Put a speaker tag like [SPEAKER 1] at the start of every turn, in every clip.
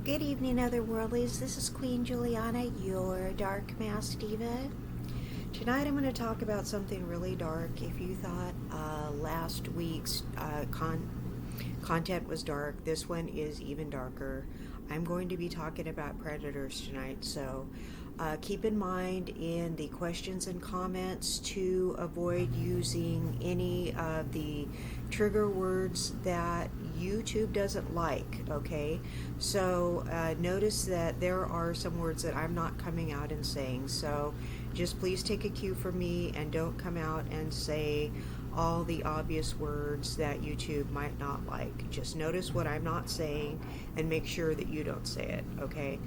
[SPEAKER 1] Good evening, Otherworldlies. This is Queen Juliana, your Dark Mask Diva. Tonight I'm going to talk about something really dark. If you thought last week's content was dark, this one is even darker. I'm going to be talking about predators tonight, so keep in mind in the questions and comments to avoid using any of the trigger words that YouTube doesn't like, okay? So notice that there are some words that I'm not coming out and saying, so just please take a cue from me and don't come out and say all the obvious words that YouTube might not like. Just notice what I'm not saying and make sure that you don't say it, okay?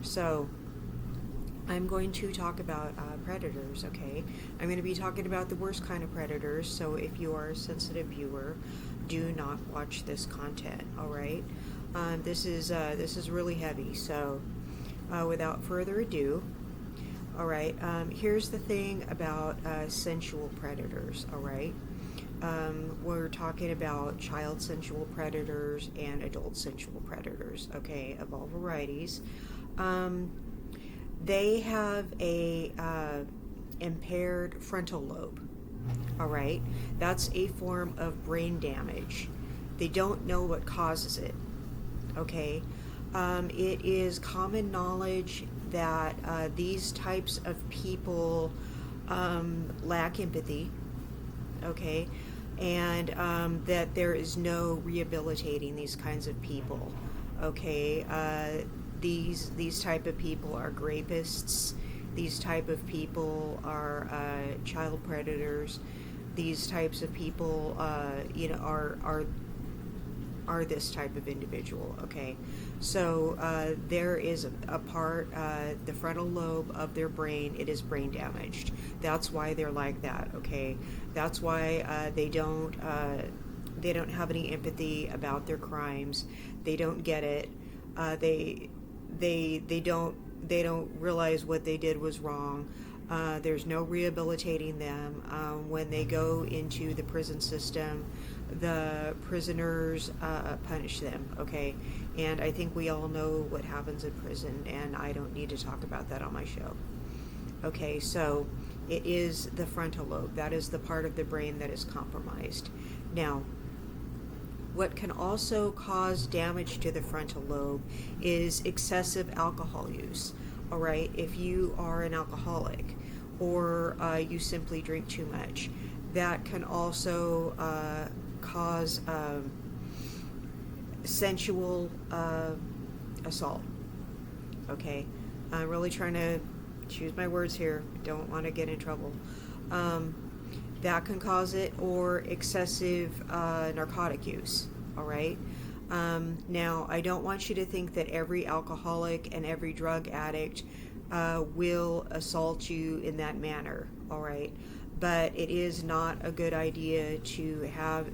[SPEAKER 1] So I'm going to talk about predators, okay? I'm going to be talking about the worst kind of predators, so if you are a sensitive viewer, do not watch this content, all right? This is really heavy, so without further ado, all right, here's the thing about sensual predators, all right? We're talking about child sensual predators and adult sensual predators, okay, of all varieties. They have a impaired frontal lobe, all right? That's a form of brain damage. They don't know what causes it, okay? It is common knowledge that these types of people lack empathy, okay? And that there is no rehabilitating these kinds of people, okay? These type of people are rapists. These type of people are child predators. These types of people, are this type of individual, okay? So there is a part, the frontal lobe of their brain, it is brain damaged. That's why they're like that, okay? That's why they don't have any empathy about their crimes. They don't get it. They don't realize what they did was wrong. There's no rehabilitating them. When they go into the prison system, the prisoners punish them, okay? And I think we all know what happens in prison, and I don't need to talk about that on my show. Okay, so it is the frontal lobe. That is the part of the brain that is compromised. Now, what can also cause damage to the frontal lobe is excessive alcohol use, all right? If you are an alcoholic or you simply drink too much, that can also cause sensual assault, okay? I'm really trying to choose my words here. Don't want to get in trouble. That can cause it, or excessive narcotic use, all right? Now, I don't want you to think that every alcoholic and every drug addict will assault you in that manner, all right? But it is not a good idea to have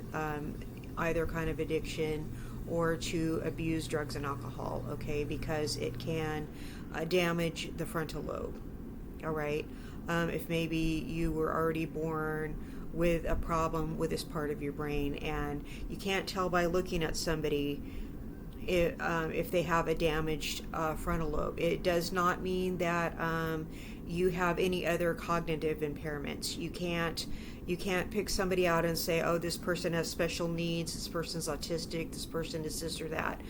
[SPEAKER 1] either kind of addiction or to abuse drugs and alcohol, okay? Because it can damage the frontal lobe, all right? If maybe you were already born with a problem with this part of your brain, and you can't tell by looking at somebody if they have a damaged frontal lobe. It does not mean that you have any other cognitive impairments. You can't pick somebody out and say, oh, this person has special needs, this person's autistic, this person is this or that.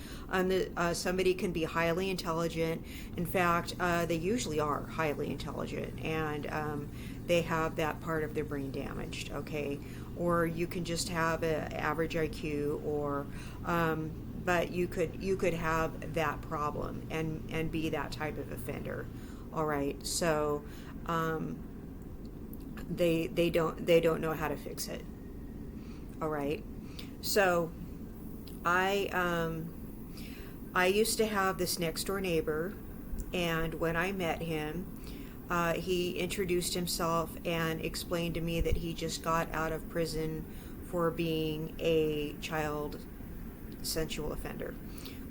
[SPEAKER 1] Somebody can be highly intelligent. In fact, they usually are highly intelligent, and they have that part of their brain damaged, okay? Or you can just have an average IQ, or but you could have that problem and be that type of offender, all right? So they don't know how to fix it, all right? So I used to have this next door neighbor, and when I met him, he introduced himself and explained to me that he just got out of prison for being a child sensual offender.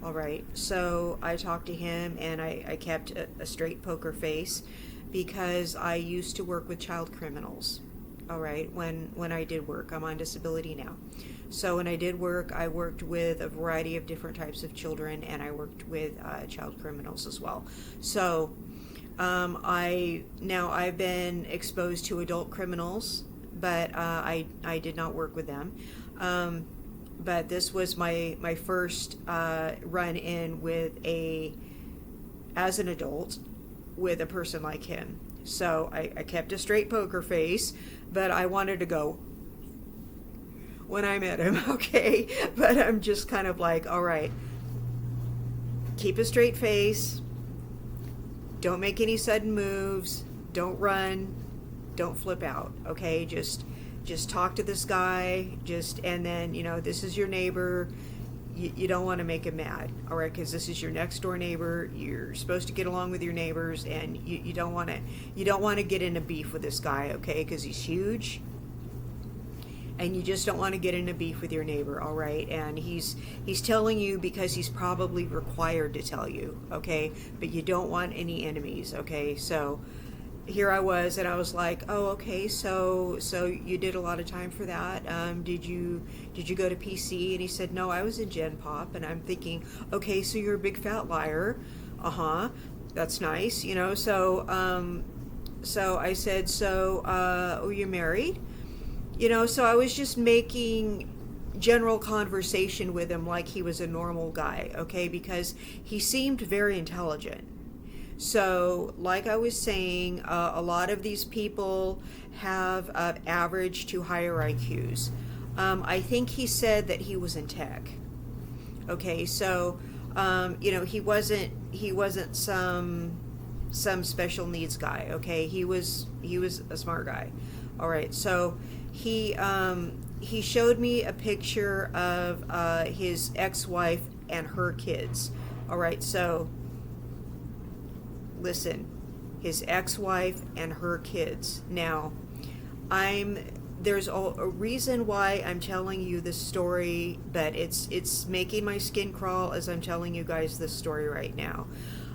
[SPEAKER 1] All right, so I talked to him, and I kept a straight poker face because I used to work with child criminals. All right, when I did work, I'm on disability now. So when I did work, I worked with a variety of different types of children, and I worked with child criminals as well. So I've been exposed to adult criminals, but I did not work with them. But this was my first run in with as an adult with a person like him. So I kept a straight poker face, but I wanted to go when I met him, okay? But I'm just kind of like, all right, keep a straight face, don't make any sudden moves, don't run, don't flip out, okay? Just talk to this guy, and then, this is your neighbor. You don't want to make him mad, all right? Because this is your next door neighbor. You're supposed to get along with your neighbors, and you don't want to get in a beef with this guy, okay? Because he's huge, and you just don't want to get in a beef with your neighbor, all right? And he's telling you because he's probably required to tell you, okay? But you don't want any enemies, okay? So here I was, and I was like, oh, okay, so you did a lot of time for that. Did you go to PC? And he said, no, I was in Gen Pop. And I'm thinking, okay, so you're a big fat liar. That's nice, so I said, oh, you're married? So I was just making general conversation with him like he was a normal guy, okay, because he seemed very intelligent. So, like I was saying, a lot of these people have average to higher IQs. I think he said that he was in tech. Okay, so he wasn't some special needs guy. Okay, he was a smart guy. All right, so he showed me a picture of his ex-wife and her kids. All right, so listen, his ex-wife and her kids. Now, there's a reason why I'm telling you this story, but it's making my skin crawl as I'm telling you guys this story right now.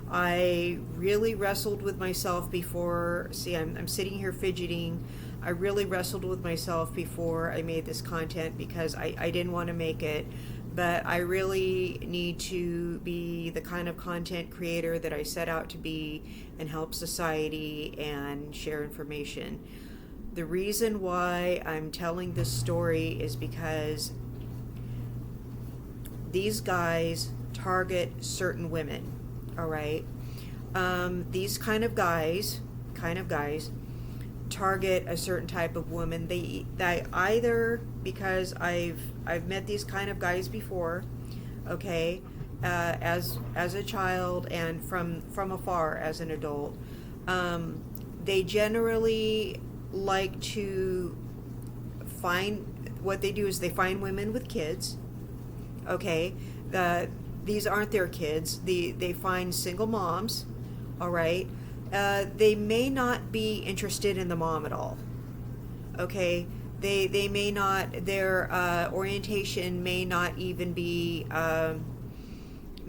[SPEAKER 1] I really wrestled with myself before. See, I'm sitting here fidgeting. I really wrestled with myself before I made this content because I didn't want to make it. But I really need to be the kind of content creator that I set out to be and help society and share information. The reason why I'm telling this story is because these guys target certain women, all right? These kind of guys target a certain type of woman. They either, because I've met these kind of guys before, okay, as a child and from afar as an adult. They generally like to what they do is they find women with kids, okay. These aren't their kids. They find single moms, all right. They may not be interested in the mom at all, okay. They may not, their orientation may not even be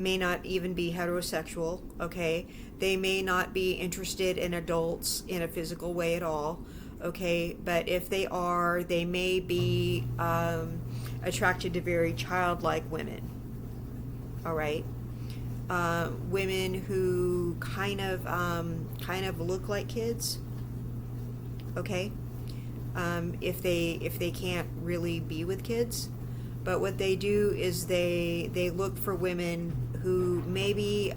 [SPEAKER 1] heterosexual, okay. They may not be interested in adults in a physical way at all, okay. But if they are, they may be attracted to very childlike women, all right. Women who kind of look like kids, okay. If they can't really be with kids, but what they do is they look for women who maybe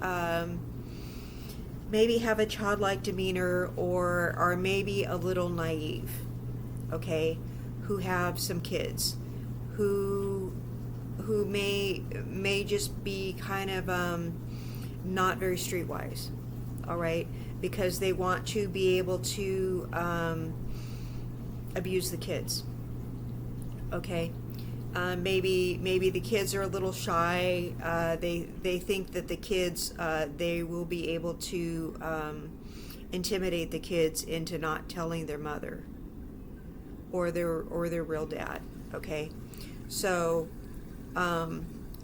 [SPEAKER 1] have a childlike demeanor or are maybe a little naive, okay, who have some kids, who may just be kind of not very streetwise, all right, because they want to be able to abuse the kids, okay. Maybe the kids are a little shy. They think that the kids, they will be able to intimidate the kids into not telling their mother or their real dad, okay. So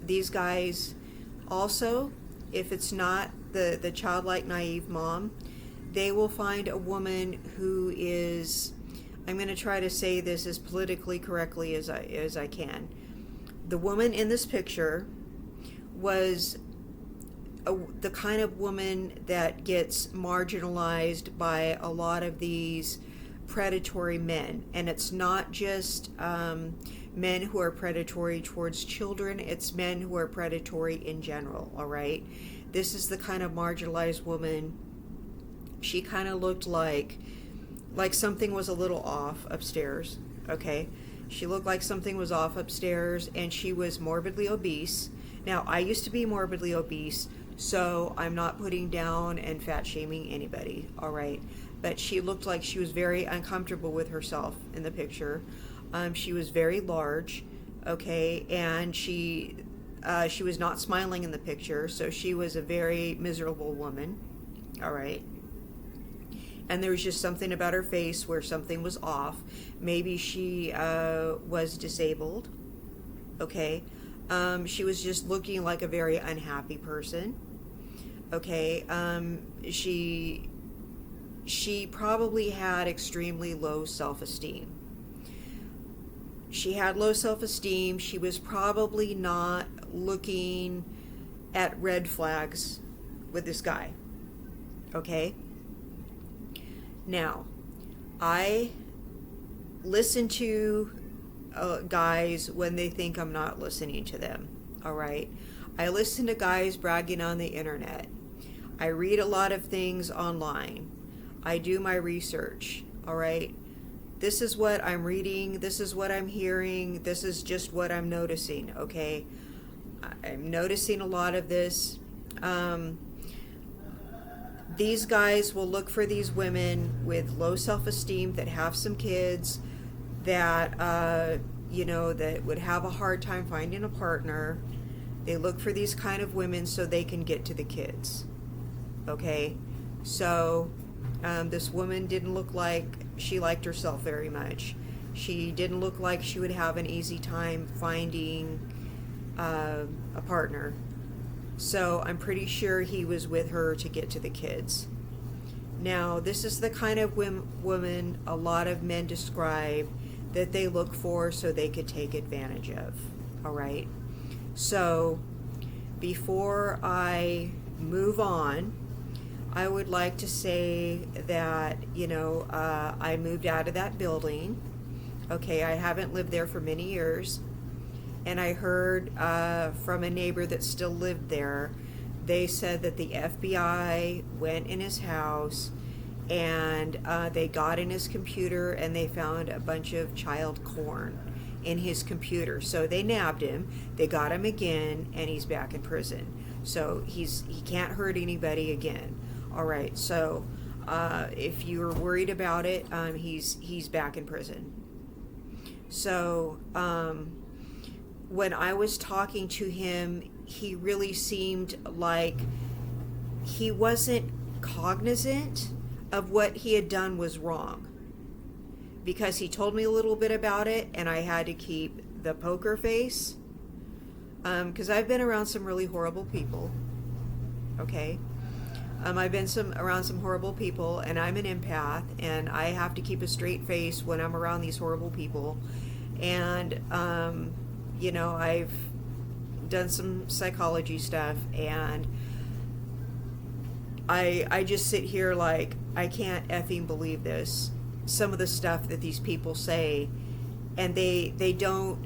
[SPEAKER 1] these guys also, if it's not the childlike naive mom, they will find a woman who is, I'm going to try to say this as politically correctly as I can. the woman in this picture was the kind of woman that gets marginalized by a lot of these predatory men. And it's not just men who are predatory towards children, it's men who are predatory in general, all right? This is the kind of marginalized woman. She kind of looked like something was a little off upstairs, okay? She looked like something was off upstairs, and she was morbidly obese. Now, I used to be morbidly obese, so I'm not putting down and fat shaming anybody, all right? But she looked like she was very uncomfortable with herself in the picture. She was very large, okay? And she was not smiling in the picture, so she was a very miserable woman, all right? And there was just something about her face where something was off. Maybe she was disabled, okay? She was just looking like a very unhappy person, okay? She probably had extremely low self-esteem. She had low self-esteem. She was probably not looking at red flags with this guy, okay? Now, I listen to guys when they think I'm not listening to them, all right? I listen to guys bragging on the internet. I read a lot of things online. I do my research, all right? This is what I'm reading. This is what I'm hearing. This is just what I'm noticing, okay? I'm noticing a lot of this. These guys will look for these women with low self-esteem that have some kids, that, that would have a hard time finding a partner. They look for these kind of women so they can get to the kids, okay? So this woman didn't look like she liked herself very much. She didn't look like she would have an easy time finding a partner. So I'm pretty sure he was with her to get to the kids. Now, this is the kind of woman a lot of men describe that they look for so they could take advantage of, all right? So before I move on, I would like to say that, I moved out of that building. Okay, I haven't lived there for many years. And I heard from a neighbor that still lived there, they said that the FBI went in his house and they got in his computer and they found a bunch of child porn in his computer. So they nabbed him, they got him again, and he's back in prison. So he can't hurt anybody again. All right, so if you're worried about it, he's back in prison. So when I was talking to him, he really seemed like he wasn't cognizant of what he had done was wrong, because he told me a little bit about it and I had to keep the poker face, because I've been around some really horrible people, okay? I've been around some horrible people, and I'm an empath, and I have to keep a straight face when I'm around these horrible people. And I've done some psychology stuff, and I just sit here like, I can't effing believe this. Some of the stuff that these people say, and they don't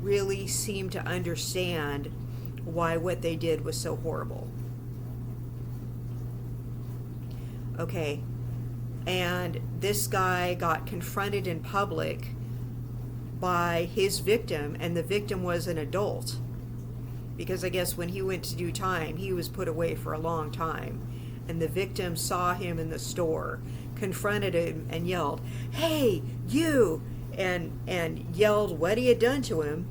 [SPEAKER 1] really seem to understand why what they did was so horrible. Okay, and this guy got confronted in public by his victim, and the victim was an adult, because I guess when he went to do time, he was put away for a long time, and the victim saw him in the store, confronted him, and yelled, "Hey, you!" and yelled what he had done to him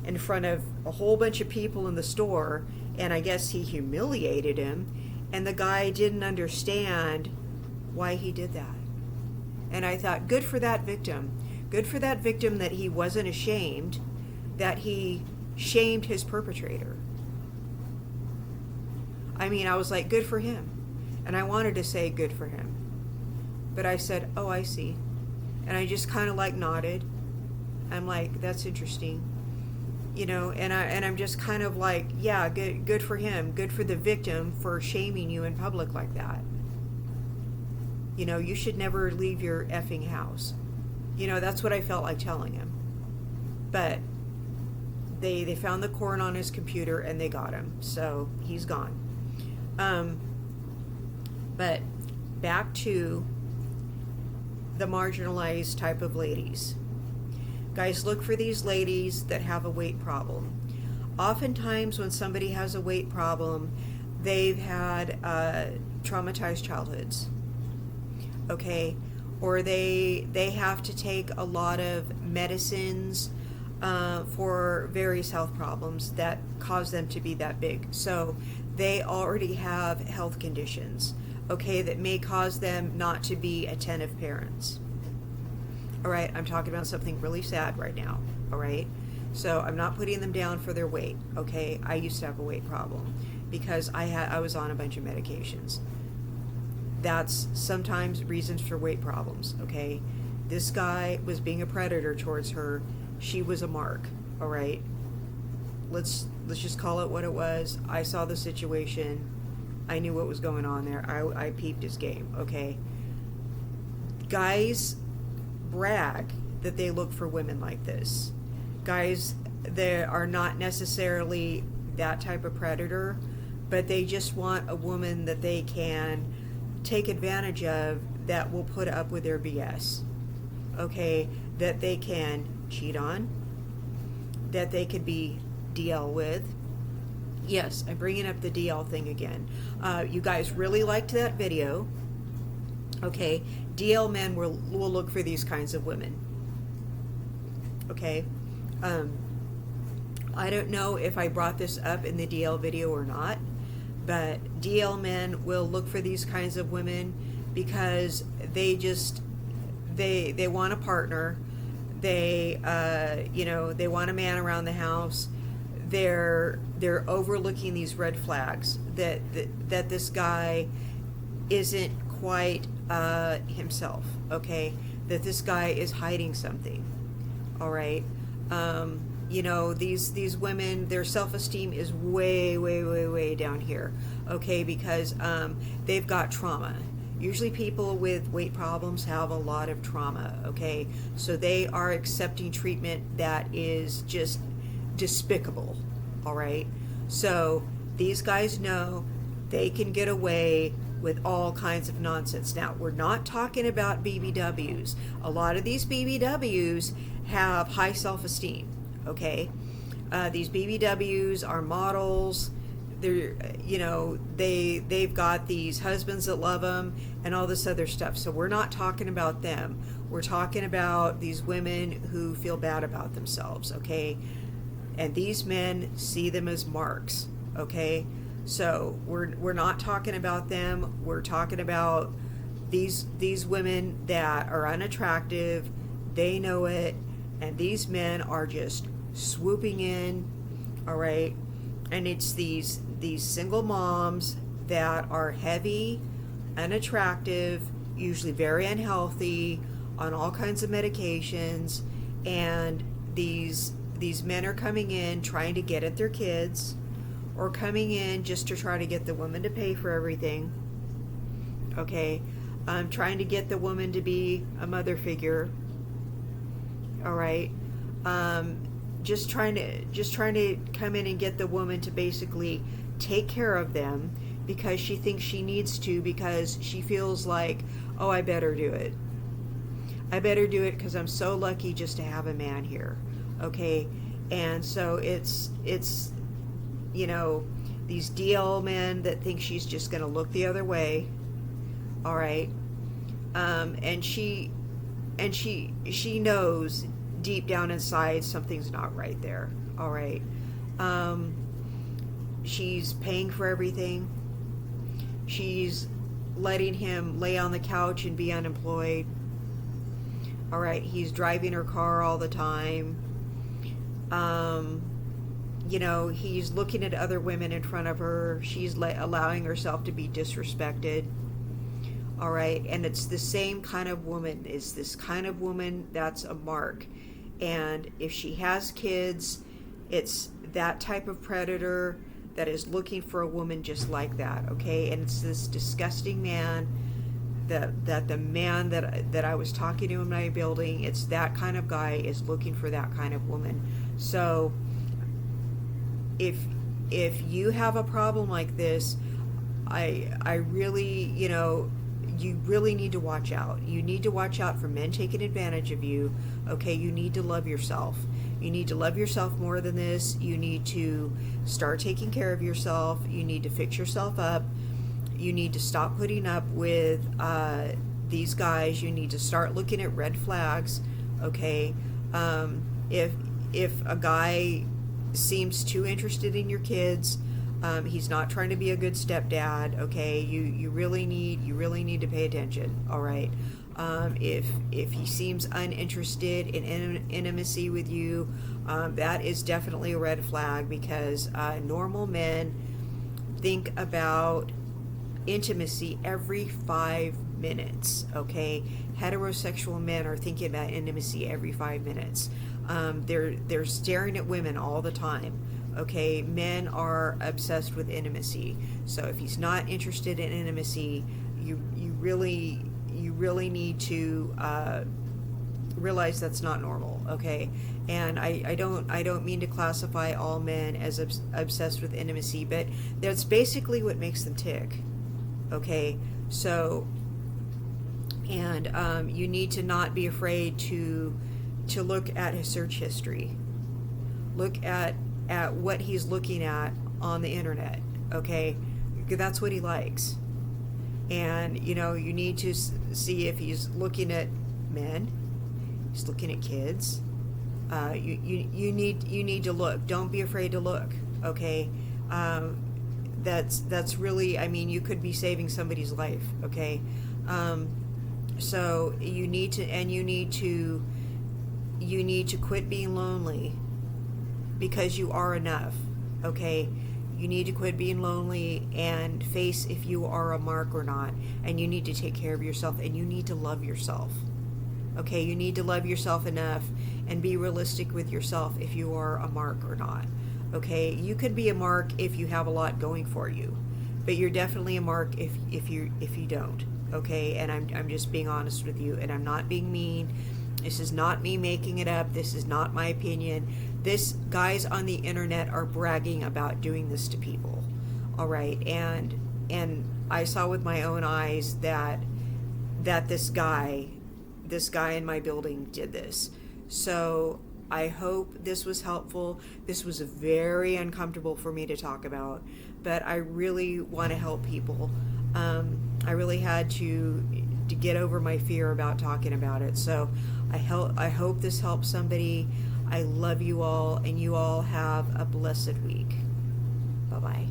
[SPEAKER 1] in front of a whole bunch of people in the store, and I guess he humiliated him, and the guy didn't understand why he did that. And I thought, good for that victim. Good for that victim that he wasn't ashamed, that he shamed his perpetrator. I mean, I was like, good for him. And I wanted to say good for him. But I said, oh, I see. And I just kind of like nodded. I'm like, that's interesting. I'm just kind of like, yeah, good for him, good for the victim for shaming you in public like that. You should never leave your effing house. That's what I felt like telling him. But they found the corn on his computer and they got him, so he's gone. But back to the marginalized type of ladies. Guys, look for these ladies that have a weight problem. Oftentimes when somebody has a weight problem, they've had traumatized childhoods, okay? Or they have to take a lot of medicines for various health problems that cause them to be that big. So they already have health conditions, okay, that may cause them not to be attentive parents. All right, I'm talking about something really sad right now, all right? So I'm not putting them down for their weight, okay? I used to have a weight problem because I was on a bunch of medications. That's sometimes reasons for weight problems, okay? This guy was being a predator towards her. She was a mark, all right? Let's just call it what it was. I saw the situation. I knew what was going on there. I peeped his game, okay? Guys brag that they look for women like this. Guys, they are not necessarily that type of predator, but they just want a woman that they can take advantage of that will put up with their BS, okay? That they can cheat on, that they could be DL with. Yes, I'm bringing up the DL thing again. You guys really liked that video. Okay, DL men will look for these kinds of women. Okay, I don't know if I brought this up in the DL video or not, but DL men will look for these kinds of women because they want a partner. They they want a man around the house. They're overlooking these red flags that this guy isn't quite himself, okay? That this guy is hiding something, all right? These women, their self-esteem is way down here, okay? Because they've got trauma. Usually people with weight problems have a lot of trauma, okay? So they are accepting treatment that is just despicable, all right? So these guys know they can get away with all kinds of nonsense. Now, we're not talking about BBWs. A lot of these BBWs have high self-esteem, okay? These BBWs are models. They're, they've got these husbands that love them and all this other stuff. So we're not talking about them. We're talking about these women who feel bad about themselves, okay? And these men see them as marks, okay? So we're not talking about them. We're talking about these women that are unattractive. They know it, and these men are just swooping in, all right? And it's these single moms that are heavy, unattractive, usually very unhealthy, on all kinds of medications, and these men are coming in trying to get at their kids, or coming in just to try to get the woman to pay for everything, okay? Trying to get the woman to be a mother figure, all right? Just trying to come in and get the woman to basically take care of them because she thinks she needs to, because she feels like, oh, I better do it. I better do it because I'm so lucky just to have a man here, okay? And so it's these DL men that think she's just going to look the other way, all right? And she knows deep down inside something's not right there, all right? She's paying for everything. She's letting him lay on the couch and be unemployed, all right? He's driving her car all the time. He's looking at other women in front of her. She's allowing herself to be disrespected, all right? And it's the same kind of woman. It's this kind of woman that's a mark. And if she has kids, It's that type of predator that is looking for a woman just like that, okay? And it's this disgusting man that the man that I was talking to in my building, it's that kind of guy is looking for that kind of woman. So if you have a problem like this, I really, you really need to watch out. You need to watch out for men taking advantage of you. Okay, you need to love yourself. You need to love yourself more than this. You need to start taking care of yourself. You need to fix yourself up. You need to stop putting up with these guys. You need to start looking at red flags. Okay, if a guy seems too interested in your kids, he's not trying to be a good stepdad. Okay, you really need to pay attention. All right. If he seems uninterested in intimacy with you, that is definitely a red flag, because normal men think about intimacy every 5 minutes. Okay, heterosexual men are thinking about intimacy every 5 minutes. They're staring at women all the time. Okay, men are obsessed with intimacy. So if he's not interested in intimacy, you really need to realize that's not normal. Okay, and I don't mean to classify all men as obsessed with intimacy, but that's basically what makes them tick. Okay, so and you need to not be afraid to look at his search history. Look at what he's looking at on the internet. Okay, that's what he likes. And you need to see if he's looking at men, he's looking at kids. You need to look. Don't be afraid to look. Okay, that's really, I mean, you could be saving somebody's life. Okay, so you need to quit being lonely, because you are enough. Okay, you need to quit being lonely and face if you are a mark or not. And you need to take care of yourself, and you need to love yourself. Okay, you need to love yourself enough and be realistic with yourself if you are a mark or not. Okay, you could be a mark if you have a lot going for you, but you're definitely a mark if you don't. Okay, and I'm just being honest with you, and I'm not being mean. This is not me making it up. This is not my opinion. This guys on the internet are bragging about doing this to people. All right, and I saw with my own eyes that this guy in my building did this. So I hope this was helpful. This was very uncomfortable for me to talk about, but I really want to help people. I really had to get over my fear about talking about it. So I hope this helps somebody. I love you all, and you all have a blessed week. Bye-bye.